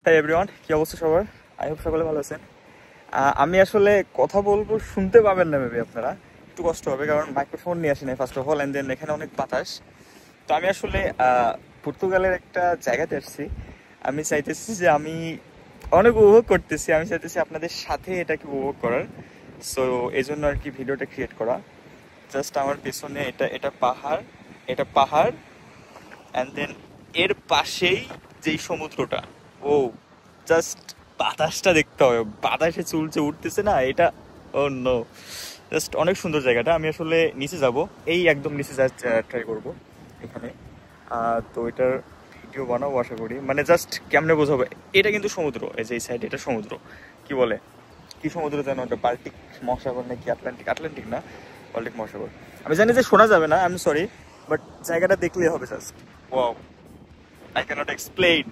Hi everyone, কি অবস্থা সবার? আই হোপ সকলে ভালো আছেন। আমি আসলে কথা বলবো, শুনতে পাবেন না মেবি আপনারা, একটু কষ্ট হবে কারণ মাইক্রোফোন নিয়ে আসি নাই first of all, and then এখানে অনেক বাতাস। তো আমি আসলে পর্তুগালের একটা জায়গাতে আসছি। আমি চাইতেছি যে আমি অনেক উপভোগ করতেছি, আমি চাইতেছি আপনাদের সাথে এটাকে উপভোগ করার। সো এই জন্য আর কি ভিডিওটা ক্রিয়েট করা। জাস্ট আমার পেছনে এটা পাহাড়, এটা পাহাড়, অ্যান্ড দেন এর পাশেই যেই সমুদ্রটা, ও জাস্ট বাতাসটা দেখতে হবে, বাতাসে চুলচে উঠতেছে না এটা। ও নো, জাস্ট অনেক সুন্দর জায়গাটা। আমি আসলে নিচে যাব, এই একদম নিচে যা ট্রাই করবো এখানে। তো এটার ভিডিও বানাবো আশা করি, মানে জাস্ট কেমনে বোঝাবো। এটা কিন্তু সমুদ্র, এই যে এই সাইড এটা সমুদ্র। কি বলে, কি সমুদ্র যেন ওটা, বাল্টিক মহাসাগর নাকি আটলান্টিক, আটলান্টিক না বাল্টিক মহাসাগর। আমি জানি যে শোনা যাবে না, আই এম সরি, বাট জায়গাটা দেখলেই হবে just wow, I can't explain.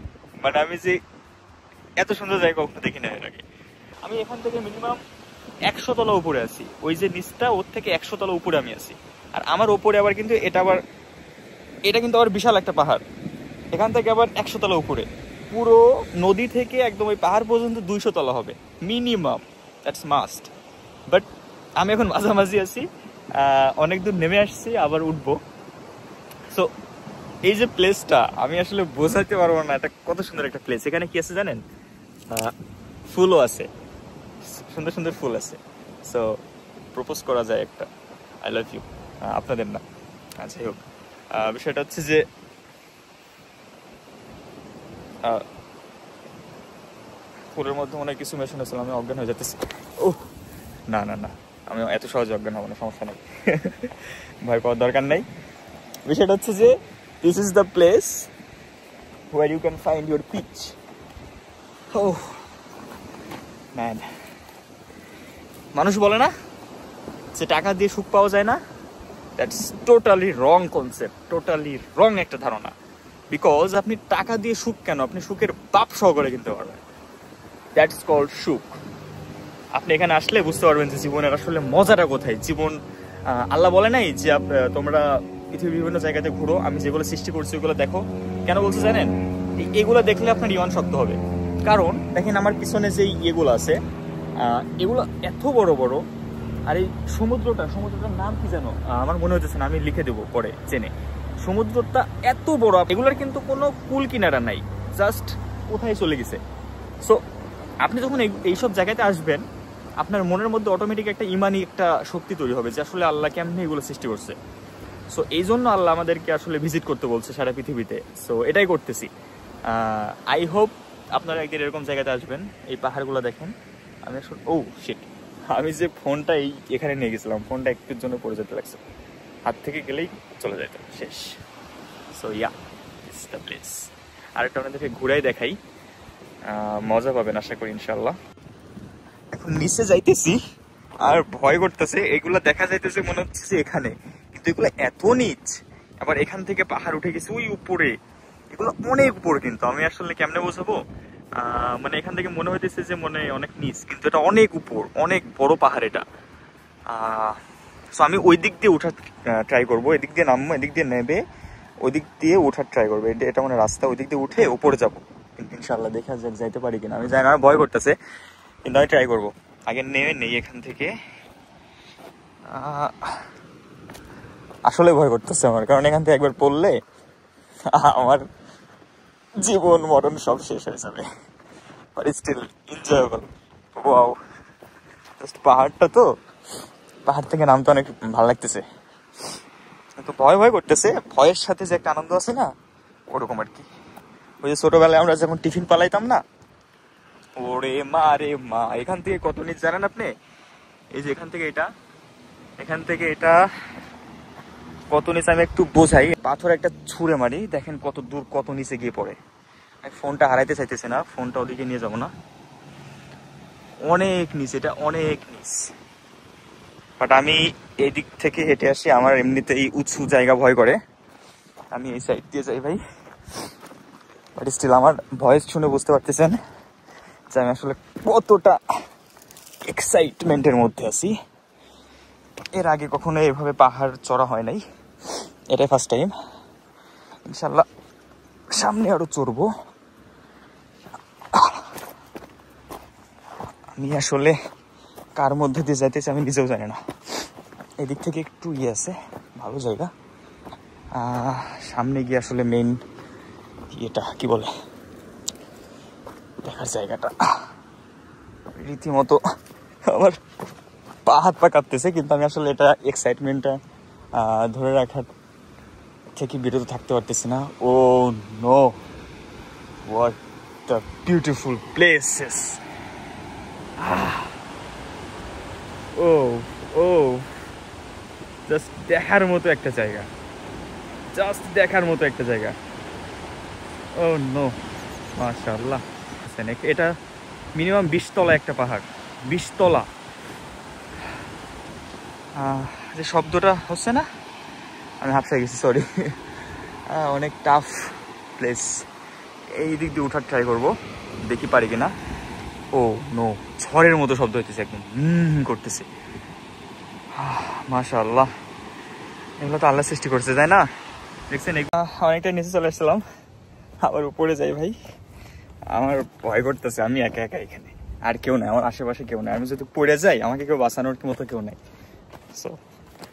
But আমি যে এত সুন্দর জায়গা কখনো দেখি না এর আগে। আমি এখান থেকে মিনিমাম 100 তলা উপরে আছি, ওই যে নিচটা, ওর থেকে 100 তলা উপরে আমি আছি। আর আমার ওপরে আবার কিন্তু এটা কিন্তু আবার বিশাল একটা পাহাড়, এখান থেকে আবার 100 তলা উপরে। পুরো নদী থেকে একদম ওই পাহাড় পর্যন্ত 200 তলা হবে মিনিমাম, দ্যাটস মাস্ট। বাট আমি এখন মাঝামাঝি আছি, অনেক দূর নেমে আসছি, আবার উঠবো। সো এই যে প্লেসটা আমি আসলে বোঝাতে পারবো না, এটা কত সুন্দর একটা প্লেস। এখানে কি আছে জানেন, ফুলও আছে, সুন্দর সুন্দর ফুল আছে। সো প্রপোজ করা যায় একটা আই লাভ ইউ, আপনাদের না। যাই হোক, বিষয়টা হচ্ছে যে ফুলের মধ্যে অনেক কিছু মেশানো ছিল, আমি অজ্ঞান হয়ে যেতেছি। ও না না না, আমি এত সহজে অজ্ঞান হবো না, সমস্যা নেই, ভয় পাওয়ার দরকার নেই। বিষয়টা হচ্ছে যে this is the place where you can find your peach. Oh man, মানুষ বলে না যে টাকা দিয়ে সুখ পাওয়া যায় না, that's totally wrong concept, totally রং একটা ধারণা। বিকজ আপনি টাকা দিয়ে সুখ কেন, আপনি সুখের বাপ সহকারে কিনতে পারবেন, দ্যাটস কল্ড সুখ। আপনি এখানে আসলে বুঝতে পারবেন যে জীবনের আসলে মজাটা কোথায়। জীবন, আল্লাহ বলে নাই যে তোমরা পৃথিবীর বিভিন্ন জায়গাতে ঘুরো, আমি যেগুলো সৃষ্টি করছি ওগুলো দেখো। কেন বলছে জানেন? এগুলো দেখলে আপনার ইমান শক্ত হবে। কারণ দেখেন আমার পিছনে যে ইয়েগুলো আছে, এগুলো এত বড় বড়। আর এই সমুদ্রটার নাম কি জানো, আমার মনে হচ্ছে না, আমি লিখে দেবো পরে চেনে। সমুদ্রটা এত বড়, এগুলোর কিন্তু কোনো কুল কিনারা নাই, জাস্ট কোথায় চলে গেছে। সো আপনি যখন এইসব জায়গাতে আসবেন, আপনার মনের মধ্যে অটোমেটিক একটা ইমানি একটা শক্তি তৈরি হবে যে আসলে আল্লাহ কেমনি এগুলো সৃষ্টি করছে। সো এই জন্য আল্লাহ আমাদেরকে আসলে ভিজিট করতে বলছে সারা পৃথিবীতে। সো এটাই করতেছি। আই হোপ আপনারা একদিন এরকম জায়গাতে আসবেন, এই পাহাড়গুলো দেখেন। আমি আসলে শিট, আমি যে ফোনটা এখানে নিয়ে গেছিলাম, ফোনটা একটুর জন্য পড়ে যেতে লাগছে, হাত থেকে গেলেই চলে যেত, শেষ। So yeah, it's the place. আরেকটা আপনাদেরকে ঘুরাই দেখাই, মজা পাবেন আশা করি ইনশাল্লাহ। এখন নিচে যাইতেছি আর ভয় করতেছে, এগুলো দেখা যাইতেছে মনে হচ্ছে যে এখানে, কিন্তু এগুলো এত নিচ। আবার এখান থেকে পাহাড় উঠে গেছে ওই উপরে, এগুলো অনেক উপর। কিন্তু আমি আসলে কেমনে বোঝাবো, মানে এখান থেকে মনে হইতেছে যে মনে অনেক নিচ, কিন্তু এটা অনেক উপর, অনেক বড় পাহাড় এটা। সো আমি ওই দিক দিয়ে ওঠার ট্রাই করবো, এদিক দিয়ে নামবো, এদিক দিয়ে নেবে, ওই দিক দিয়ে ওঠার ট্রাই করবো। এটা মানে রাস্তা, ওই দিক দিয়ে উঠে উপরে যাবো ইনশাল্লাহ। দেখা যাক যাইতে পারি কিনা, আমি জানি না, ভয় করতেছে, কিন্তু আমি ট্রাই করবো। আগে নেমে নেই এখান থেকে, আসলে ভয় করতেছে আমার, কারণ এখান থেকে একবার পড়লে আমার জীবন মরণ সব শেষ হয়ে যাবে। But still enjoyable. Wow, just পাহাড়টা, তো পাহাড় থেকে নামতে অনেক ভালো লাগতেছে, কিন্তু ভয় ভয় করতেছে। ভয়ের সাথে যে একটা আনন্দ আছে না, ওরকম আর কি। ওই যে ছোটবেলায় আমরা যখন টিফিন পালাইতাম না, ওরে মা রে মা, এখান থেকে কত নিচ জানেন আপনি? এই যে এখান থেকে এটা কত নিচে আমি একটু বোঝাই। পাথর একটা ছুঁড়ে মারি, দেখেন কত দূর, কত নিচে গিয়ে পড়ে। আমি ফোনটা হারাইতে চাইতেছি না, ফোনটা ওদিকে নিয়ে যাবো না, অনেক নিচ, এটা অনেক নিচ। বাট আমি এদিক থেকে হেঁটে আসি, আমার এমনিতেই উঁচু জায়গা ভয় করে, আমি এই সাইড দিয়ে যাই ভাই। বাট স্টিল আমার ভয়েস শুনে বুঝতে পারতেছেন যে আমি আসলে কতটা এক্সাইটমেন্টের মধ্যে আছি। এর আগে কখনো এভাবে পাহাড় চড়া হয় নাই, এটাই ফার্স্ট টাইম। ইনশাল্লাহ সামনে আরো চড়বো। আমি আসলে কার মধ্যে দিয়ে যাইতেছি আমি নিজেও জানি না। এদিক থেকে একটু আছে, ভালো জায়গা। সামনে গিয়ে আসলে মেইন এটা কি বলে দেখার জায়গাটা। রীতিমতো আমার পা হাত পা কাঁপতেছে, কিন্তু আমি আসলে এটা এক্সাইটমেন্টটা ধরে রাখার থেকে বিরত থাকতে পারতেছি না। Oh no, what the beautiful places. Oh oh just দেখার মতো একটা জায়গা, জাস্ট দেখার মতো একটা জায়গা। ও নো, মাশাআল্লাহ। এটা মিনিমাম 20 তলা একটা পাহাড়, 20 তলা। যে শব্দটা হচ্ছে না, আমি হাফসা গেছি, সরি। অনেক টাফ প্লেস। এই দিক দিয়ে উঠার ট্রাই করবো, দেখি পারি কিনা। ও নো, ঝড়ের মতো শব্দ হইতেছে, একদম করতেছে। মাশাআল্লাহ, এগুলো তো আল্লাহ সৃষ্টি করছে, তাই না? দেখছেন, অনেকটাই নিচে চলে আসছিলাম, আবার উপরে যাই। ভাই আমার ভয় করতেছে, আমি একা একা এখানে, আর কেউ নাই আমার আশেপাশে, কেউ নাই। আমি যদি পড়ে যাই আমাকে কেউ বাঁচানোর মতো কেউ নাই। সো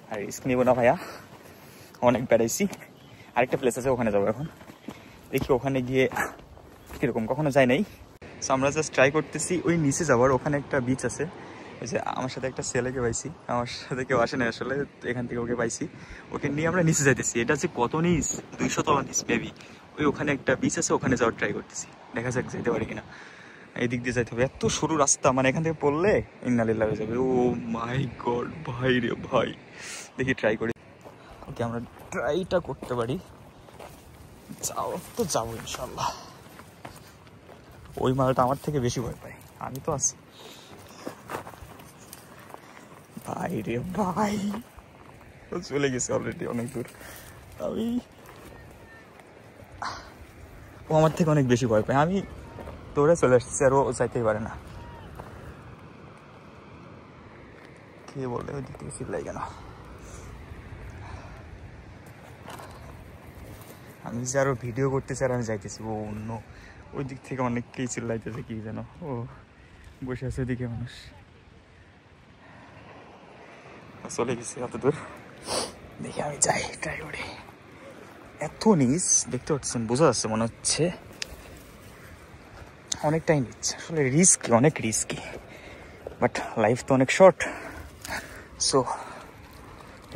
আর রিস্ক নিব না ভাইয়া, অনেক বেড়াইছি। আরেকটা প্লেস আছে, ওখানে যাবো এখন। দেখি ওখানে গিয়ে কিরকম, কখনো যাই নাই। সো আমরা জাস্ট ট্রাই করতেছি ওই নিচে যাওয়ার। ওখানে একটা বিচ আছে, ওই যে আমার সাথে একটা ছেলেকে পাইছি, আমার সাথে কেউ আসে না আসলে, এখান থেকে ওকে পাইছি, ওকে নিয়ে আমরা নিচে যাইতেছি। এটা যে কত নিচ, 200 তলা নিচ মেবি। ওই ওখানে একটা বিচ আছে, ওখানে যাওয়ার ট্রাই করতেছি, দেখা যাক যেতে পারি কিনা। এই দিক দিয়ে যাইতে হবে, এত সরু রাস্তা, মানে এখান থেকে পড়লে ইন্নালিল্লাহ হয়ে যাবে। ও মাই গড, ভাই রে ভাই। দেখি ট্রাই করি। ওকে, আমরা ট্রাইটা করতে পারি। যাও তো যাবো ইনশাল্লাহ। ওই মালটা আমার থেকে বেশি ভয় পায়, আমি তো আছি। ভাই রে ভাই, ও চলে গেছে অলরেডি অনেক দূর। ও আমার থেকে অনেক বেশি ভয় পায়, আমি দৌড়ে চলে আসছি, আর ও যাইতেই পারে না। কে বলে ওই দিক থেকে চিল্লাই কেন? আমি যে আরো ভিডিও করতেছি আর আমি যাইতেছি, ও অন্য ওই দিক থেকে অনেককেই চিল্লাইতেছে, কি যেন। ও বসে আছে ওইদিকে মানুষ। চলে গেছি অত দূর, দেখি আমি যাই, ট্রাই করি। এত নিচ দেখতে পাচ্ছেন, বোঝা যাচ্ছে মনে হচ্ছে অনেকটাই নিচ। আসলে রিস্কি, অনেক রিস্কি, বাট লাইফ তো অনেক শর্ট, সো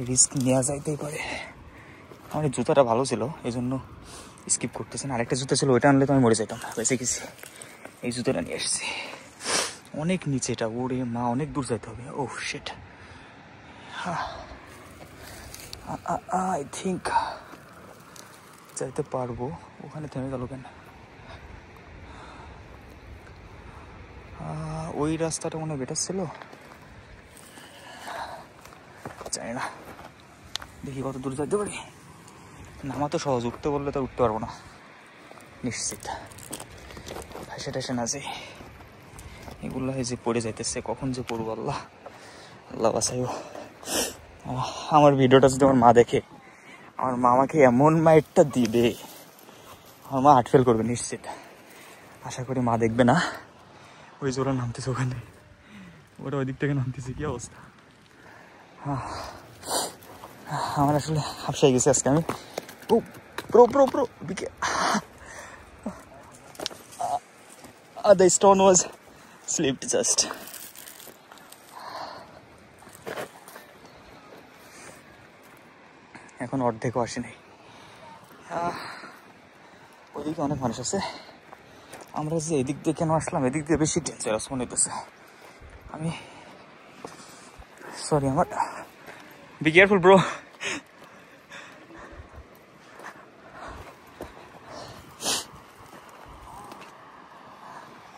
রিস্ক নেওয়া যাইতেই পারে। আমার জুতাটা ভালো ছিল, এই জন্য স্কিপ করতেছেন। আরেকটা জুতা ছিল, ওইটা আনলে তো আমি মরে যেতাম, বেঁচে গেছি। এই জুতাটা নিয়ে এসেছি, অনেক নিচে এটা। ওরে মা, অনেক দূর যাইতে হবে। ও শিট, আই থিঙ্ক যাইতে পারবো। ওখানে থেমে গেল কেন? ওই রাস্তাটা মনে বেটার ছিল, জানি না। দেখি কত দূর যাইতে পারি। নামা তো সহজ, উঠতে বললে তো উঠতে পারবো না নিশ্চিত। ভাসে টাসে না যে এগুলো যে পড়ে যাইতেছে, কখন যে পড়বো আল্লাহ, আল্লাহ বাসাইও। আমার ভিডিওটা যদি আমার মা দেখে, আমার মা আমাকে এমন মাইটটা দিবে, আমার মা হার্ট ফেল করবে নিশ্চিত। আশা করি মা দেখবে না। ওই যে ওরা নামতেছে ওখানে, ওরা ওই দিক থেকে নামতেছে, কি অবস্থা। আমার আসলে হাফসাই গেছে আজকে আমি। Bro, the stone was slipped just. এখন অর্ধেকও আসে নাই। ওইদিকে অনেক মানুষ আছে, আমরা যে এদিক দিয়ে কেন আসলাম, এদিক দিয়ে বেশি ডেঞ্জারাস মনে হইতেছে। আমি সরি, আমার বি কেয়ারফুল ব্রো।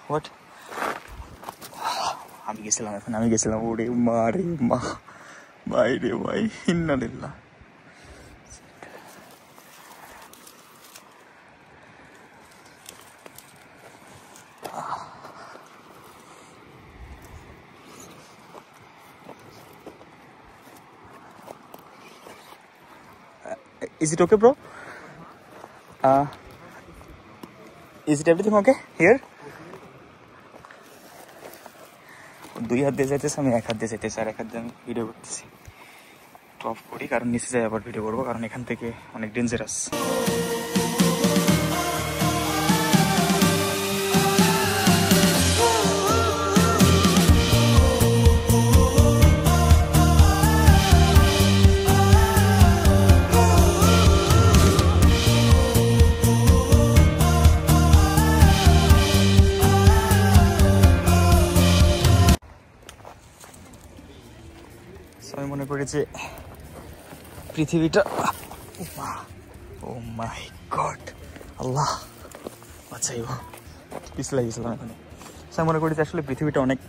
হোয়াট, আমি গেছিলাম এখন, আমি গেছিলাম। ওরে মা রে মা, ভাই রে ভাই, ইন্নালিল্লাহ। Is it okay, bro? Is it everything okay here? 2 হাত দিয়ে যাইতেছে, আমি 1 হাত দিয়ে যাইতেছি, আর 1 হাত দিয়ে আমি ভিডিও করতেছি। টপ করি কারণ নিচে যাই আবার ভিডিও করবো, কারণ এখান থেকে অনেক ডেঞ্জারাস। আমি মনে করি যে পৃথিবীটা, ও মাই গড, আল্লাহ বাঁচাইব, পিছলাই গেছিলাম এখানে। আমি মনে করি যে আসলে পৃথিবীটা অনেক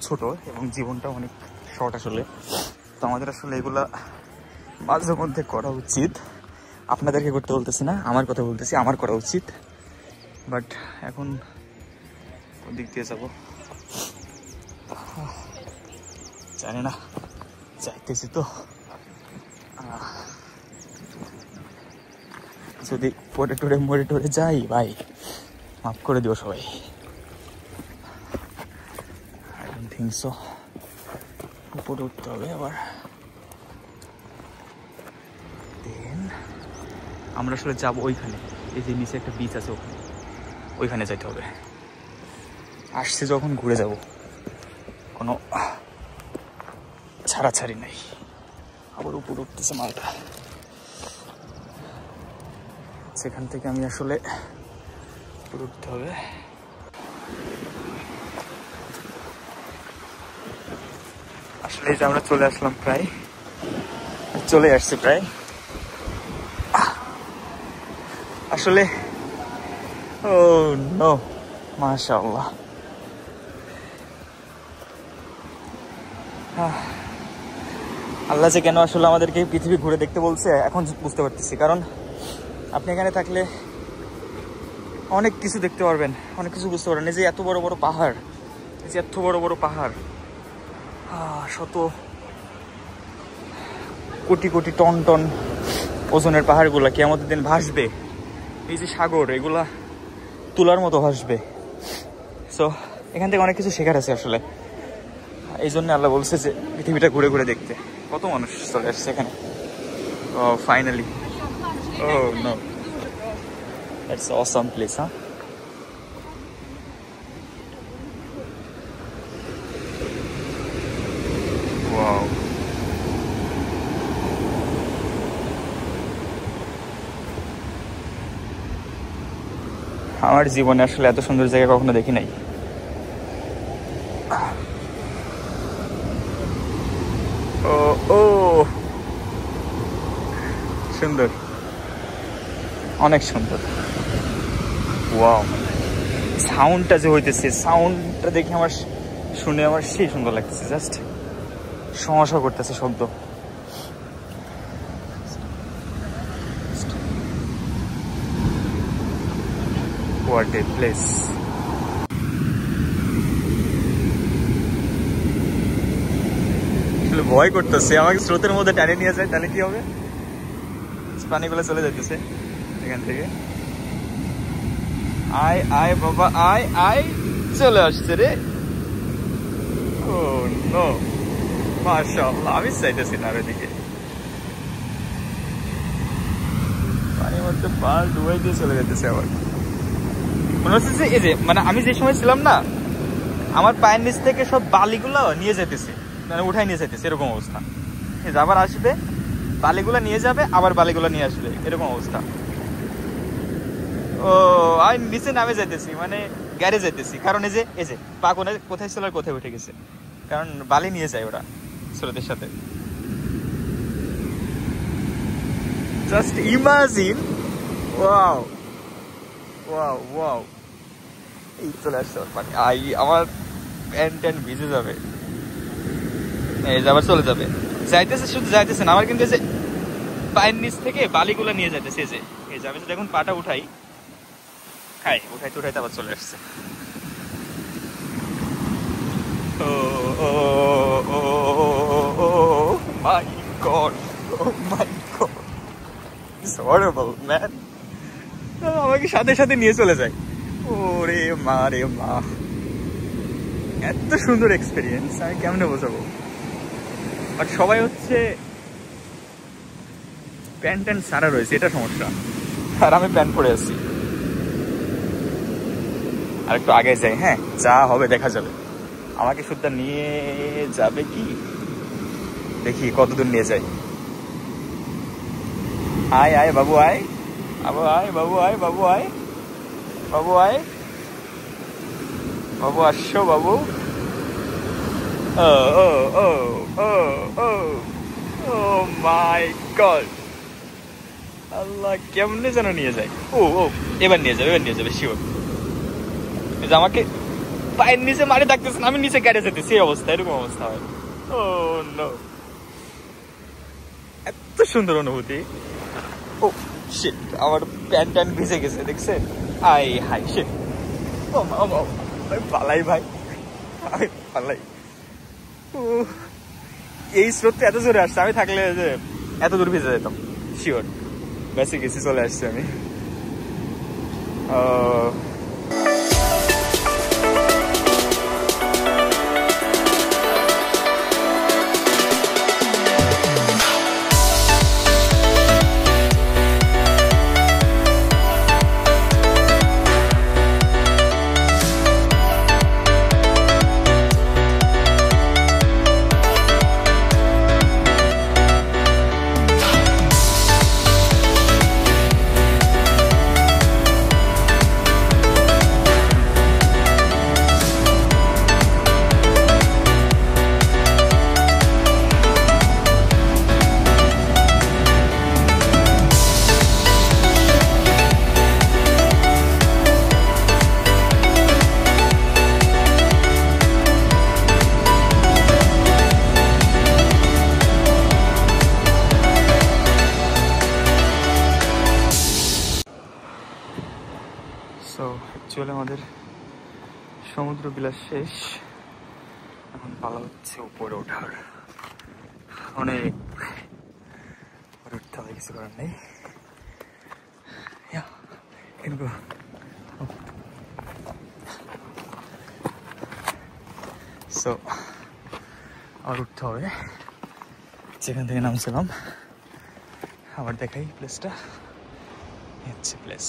ছোট এবং জীবনটা অনেক শর্ট আসলে। তো আমাদের আসলে এগুলা মাঝে মধ্যে করা উচিত। আপনাদেরকে করতে বলতেছি না, আমার কথা বলতেছি, আমার করা উচিত। বাট এখন ওদিক দিয়ে যাবো জানি না, চাইতেছি তো। যদি পরে টোরে মরে টোরে যাই ভাই, মাফ করে দিও সবাই। I don't think so. উপরে উঠতে হবে আবার। দেন আমরা আসলে যাবো ওইখানে, এই যে নিচে একটা বিচ আছে, ওইখানে যাইতে হবে। আসছে যখন ঘুরে যাব, কোনো ছাড়াছাড়ি নাই। আবার উপরে উঠতেছে মালটা, সেখান থেকে আমি আসলে উপরে উঠতে হবে। আসলে এই যে আমরা চলে আসলাম, প্রায় চলে আসছি প্রায়। আসলে ও নো, মাশাআল্লাহ। আল্লাহ যে কেন আসলে আমাদেরকে পৃথিবী ঘুরে দেখতে বলছে এখন বুঝতে পারতেছি। কারণ আপনি এখানে থাকলে অনেক কিছু দেখতে পারবেন, অনেক কিছু বুঝতে পারবেন। এই যে এত বড় বড় পাহাড়, এই যে এত বড় বড় পাহাড়, শত কোটি কোটি টন টন ওজনের পাহাড়গুলা কিয়ামতের দিন ভাসবে। এই যে সাগর, এগুলা তুলার মতো ভাসবে। সো এখান থেকে অনেক কিছু শেখার আছে আসলে। এই জন্য আল্লাহ বলছে যে পৃথিবীটা ঘুরে ঘুরে দেখতে। কত মানুষ চলে আসছে এখানে। Oh finally, oh no, that's awesome place. Wow, আমার জীবনে আসলে এত সুন্দর জায়গা কখনো দেখি নাই। ও ও সুন্দর, অনেক সুন্দর। ওয়াও, সাউন্ডটা যে হইতেছে, সাউন্ডটা দেখে আমার শুনে আমার সেই সুন্দর লাগতেছে। জাস্ট সমস্যা করতেছে শব্দ। What a place. ভয় করতেছে, আমাকে স্রোতের মধ্যে টানে নিয়ে যায়, তাহলে কি হবে? পানিগুলো চলে যাইতেছে এখান থেকে। আয় আয় বাবা, আয় আয়, চলে আসছে রে। ও নো, মাশাআল্লাহ। আমি চাইতেছি না ওইদিকে, পানির মধ্যে পা ডুবাই দিয়ে চলে যেতেছে। আবার মনে হচ্ছে যে এই যে মানে আমি যে সময় ছিলাম না, আমার পায়ের নিচ থেকে সব বালিগুলো নিয়ে যেতেছে, মানে উঠাই নিয়ে যেতেছে, এরকম অবস্থা। আবার আসবে, বালিগুলো নিয়ে যাবে, আবার বালিগুলো নিয়ে আসবে, এরকম অবস্থা। ও আমি নিচে নামে যাইতেছি, মানে গ্যারে যাইতেছি। কারণ এই যে পা কোথায় ছিল আর কোথায় উঠে গেছে, কারণ বালি নিয়ে যায় ওরা স্রোতের সাথে। Just imagine. Wow wow wow, এই চলে আসছে পানি। আমার প্যান্ট ভিজে যাবে। এই যে আবার চলে যাবে, যাইতেছে, শুধু যাইতেছে না, আমার কিন্তু এই যে পায়ের নিচ থেকে বালিগুলো নিয়ে যাইতেছে। এই যে আমি যদি এখন পাটা উঠাই, উঠাইতে উঠাইতে আবার চলে আসছে। Oh my god, oh my god, it's horrible man. আমাকে সাথে সাথে নিয়ে চলে যায়। ওরে মা রে মা, এত সুন্দর এক্সপিরিয়েন্স আমি কেমনে বোঝাবো। বাট সবাই হচ্ছে প্যান্ট ট্যান্ট সারা রয়েছে, এটা সমস্যা, আর আমি প্যান্ট পরে আছি। আর একটু আগে যাই, হ্যাঁ যা হবে দেখা যাবে। আমাকে শুদ্ধ নিয়ে যাবে কি দেখি কতদূর নিয়ে যাই। আয় আয় বাবু আয়, বাবু আয়, বাবু আয়, বাবু আয়, বাবু আয়, বাবু আসছো বাবু। ও ও ও ও ও ও মাই গড, আল্লাহ কেমনে যেন নিয়ে যায়। ও ও এবার নিয়ে যাবে, এবার নিয়ে যাবে শিওর। আমাকে পায়ের নিচে মারে থাকতেছে না, আমি নিচে গাড়ি যেতেছি, এই অবস্থা, এরকম অবস্থা হয়। ও নো, এত সুন্দর অনুভূতি। ও শিট, আমার প্যান্ট ট্যান্ট ভিজে গেছে দেখছেন। আই হাই শিট, ও পালাই ভাই, আমি পালাই। এই স্রোতটা এত জোরে আসছে, আমি থাকলে যে এত দূর ভিজে যেতাম শিওর। বেঁচে গেছি, চলে আসছি আমি। সো অ্যাকচুয়ালি আমাদের সমুদ্র বিলাস শেষ, এখন পালা হচ্ছে উপরে ওঠার। অনেক উপরে উঠতে হবে, কিছু করার নেই। সো আবার উঠতে হবে, যেখান থেকে নামছিলাম। আবার দেখাই প্লেসটা, হচ্ছে প্লেস।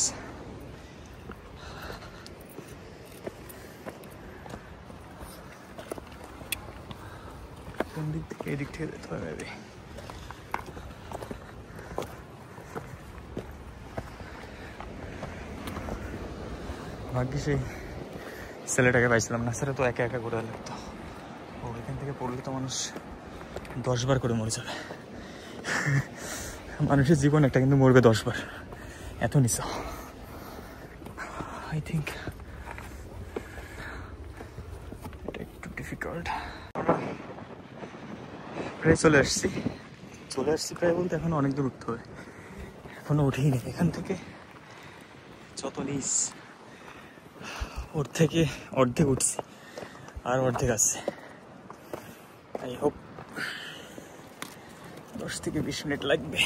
কোন দিক থেকে? এদিক থেকে যেতে হবে মেবি। ভাগ্যে সেই ছেলেটাকে পাইছিলাম না, সেটা তো একা একা ঘুরে লাগতো। ও এখান থেকে পড়লে তো মানুষ 10 বার করে মরে যাবে। মানুষের জীবন একটা, কিন্তু মরবে 10 বার, এত নিচা। আই থিঙ্ক এটা একটু ডিফিকাল্ট। প্রায় চলে আসছি প্রায় বলতে এখন অনেক দূর উঠতে হবে, এখনো উঠেই নেই। এখান থেকে যত নিচ, ওর থেকে অর্ধেক উঠছি, আর অর্ধেক আছে। আই হোপ 10 থেকে 20 মিনিট লাগবে।